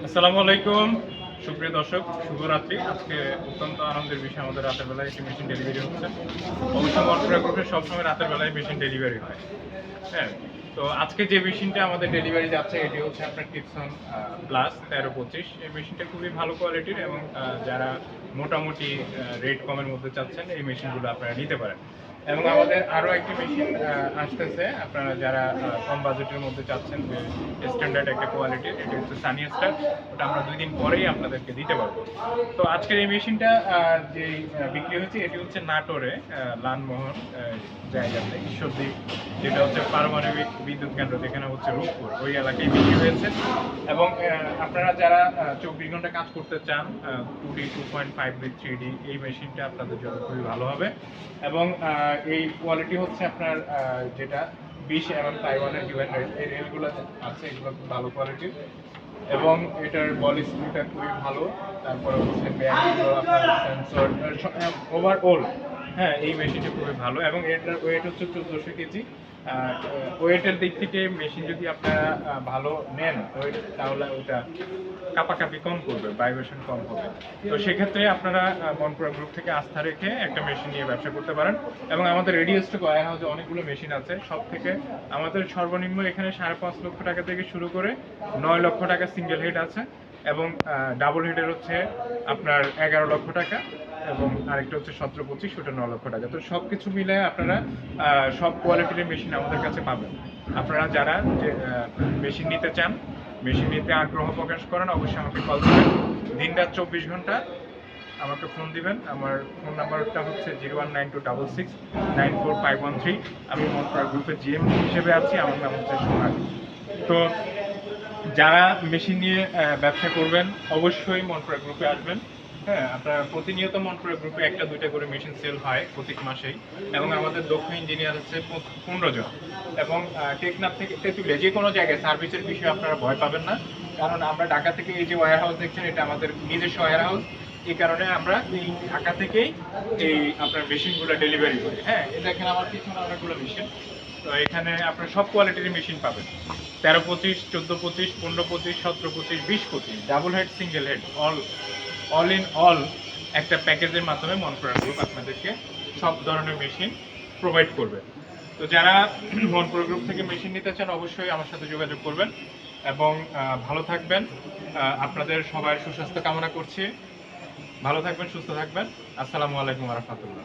আসসালামু আলাইকুম সুপ্রিয় দর্শক, শুভরাত্রি। আজকে অত্যন্ত আনন্দের বিষয়, আমাদের রাতের বেলায় একটি মেশিন ডেলিভারি হচ্ছে। অবশ্য মনপুরা গ্রুপে সবসময় রাতের বেলায় মেশিন ডেলিভারি হয়। হ্যাঁ, তো আজকে যে মেশিনটা আমাদের ডেলিভারি যাচ্ছে এটি হচ্ছে আপনার টিপসন প্লাস 1325। এই মেশিনটা খুবই ভালো কোয়ালিটির এবং যারা মোটামুটি রেট কমের মধ্যে চাচ্ছেন এই মেশিনগুলো আপনারা নিতে পারেন। এবং আমাদের আরও একটি মেশিন আসতেছে, আপনারা যারা কম বাজেটের মধ্যে চাচ্ছেন যে স্ট্যান্ডার্ড একটা কোয়ালিটির, এটি হচ্ছে সানি স্টার। ওটা আমরা 2 দিন পরেই আপনাদেরকে দিতে পারবো। তো আজকের এই মেশিনটা যে বিক্রি হয়েছে এটি হচ্ছে নাটোরে লালমোহন জায়গাতে ঈশ্বরদীপ, যেটা হচ্ছে পারমাণবিক বিদ্যুৎ কেন্দ্র, যেখানে হচ্ছে রূপপুর, ওই এলাকায় বিক্রি হয়েছে। এবং আপনারা যারা 24 ঘন্টা কাজ করতে চান 2D 2.5 with 3D, এই মেশিনটা আপনাদের জন্য খুবই ভালো হবে। এবং এই কোয়ালিটি হচ্ছে আপনার যেটা 20 তাইওয়ানের ইউএন রেল, এই রেলগুলো আছে এগুলো খুব ভালো কোয়ালিটির। এবং এটার বল স্পিডটা খুবই ভালো। তারপরে হচ্ছে ব্যাগগুলো আপনার সেন্সর ওভারঅল, হ্যাঁ এই মেশিনটা খুবই ভালো। এবং এটার ওয়েট হচ্ছে 1400 কেজি। ওয়েটের দিক থেকে মেশিন যদি আপনারা ভালো নেন ওয়েট, তাহলে ওটা কাপাকাপি কম করবে, ভাইব্রেশন কম হবে। তো সেক্ষেত্রে আপনারা মনপুরা গ্রুপ থেকে আস্থা রেখে একটা মেশিন নিয়ে ব্যবসা করতে পারেন। এবং আমাদের রেডিও স্টক ওয়্যার হাউসে অনেকগুলো মেশিন আছে। সব থেকে আমাদের সর্বনিম্ন এখানে 5.5 লক্ষ টাকা থেকে শুরু করে 9 লক্ষ টাকা সিঙ্গেল হেড আছে। এবং ডাবল হেডের হচ্ছে আপনার 11 লক্ষ টাকা। এবং আরেকটা হচ্ছে 1725, ওটা 9 লক্ষ টাকা। তো সব কিছু মিলে আপনারা সব কোয়ালিটির মেশিন আমাদের কাছে পাবেন। আপনারা যারা যে মেশিন নিতে চান, মেশিন নিতে আগ্রহ প্রকাশ করেন, অবশ্যই আমাকে কল দিবেন। দিনরাত 24 ঘন্টা আমাকে ফোন দিবেন। আমার ফোন নাম্বারটা হচ্ছে 01926694513। আমি মনপুরা গ্রুপের জিএম হিসেবে আছি, আমার নাম হচ্ছে সোহাগ। তো যারা মেশিন নিয়ে ব্যবসা করবেন অবশ্যই মনপুরা গ্রুপে আসবেন। হ্যাঁ, আপনার প্রতিনিয়ত মনপুরা গ্রুপে 1টা 2টা করে মেশিন সেল হয় প্রত্যেক মাসেই। এবং আমাদের দক্ষ ইঞ্জিনিয়ার হচ্ছে 15 জন। এবং টেকনাফ থেকে তেঁতুলিয়া যে কোনো জায়গায় সার্ভিসের বিষয়ে আপনারা ভয় পাবেন না। কারণ আমরা ঢাকা থেকে এই যে ওয়্যার হাউস দেখছেন, এটা আমাদের নিজস্ব ওয়্যার হাউস। এই কারণে আমরা এই ঢাকা থেকেই এই আপনার মেশিনগুলো ডেলিভারি করি। হ্যাঁ, এটা দেখেন আমার পিছনে অনেকগুলো মেশিন। তো এখানে আপনার সব কোয়ালিটির মেশিন পাবেন। 1325, 1425, 1525, 1725, 2025, double head, single head, all in all একটা প্যাকেজের মাধ্যমে মনপুরা গ্রুপ আপনাদেরকে সব ধরনের মেশিন প্রোভাইড করবে। তো যারা মনপুরা গ্রুপ থেকে মেশিন নিতে চান অবশ্যই আমার সাথে যোগাযোগ করবেন। এবং ভালো থাকবেন। আপনাদের সবার সুস্বাস্থ্য কামনা করছি। ভালো থাকবেন, সুস্থ থাকবেন। আসসালামু আলাইকুম ওয়া রাহমাতুল্লাহ।